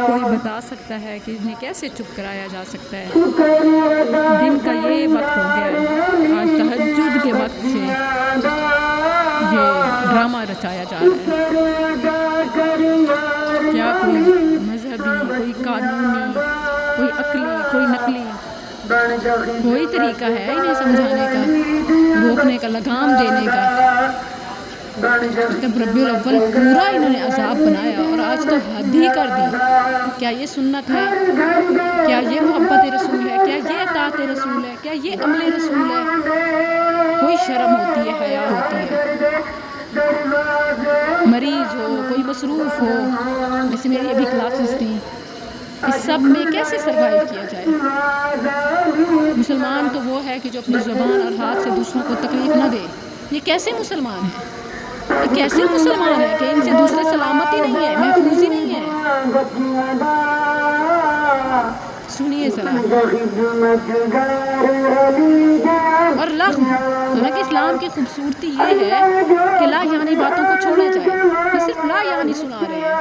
کوئی بتا سکتا ہے کہ انہیں کیسے چپ کرایا جا سکتا ہے؟ دن کا یہ وقت ہو گیا ہے، آج تہجد کے وقت سے یہ ڈرامہ رچایا جا رہا ہے۔ کیا کوئی مذہبی، کوئی قانونی، کوئی عقلی، کوئی نقلی کوئی طریقہ ہے انہیں سمجھانے کا، روکنے کا، لگام دینے کا؟ جب ربیع الاول پورا انہوں نے عذاب بنایا اور آج تو حد ہی کر دی۔ کیا یہ سنت ہے؟ کیا یہ محبت رسول ہے؟ کیا یہ اطاعت رسول ہے؟ کیا یہ عمل رسول ہے؟ کوئی شرم ہوتی ہے، حیا ہوتی ہے؟ مریض ہو، کوئی مصروف ہو، جیسے میری ابھی کلاسز تھیں، اس سب میں کیسے سروائیو کیا جائے؟ مسلمان تو وہ ہے کہ جو اپنی زبان اور ہاتھ سے دوسروں کو تکلیف نہ دے۔ یہ کیسے مسلمان ہیں؟ یہ کیسے مسلمان ہیں کہ ان سے دوسرے سلامت ہی نہیں ہے، محفوظ ہی نہیں ہے؟ سنیے ذرا۔ اور لغو، حالانکہ اسلام کی خوبصورتی یہ ہے کہ لا یعنی باتوں کو چھوڑا جائے، یہ صرف لا یعنی سنا رہے ہیں۔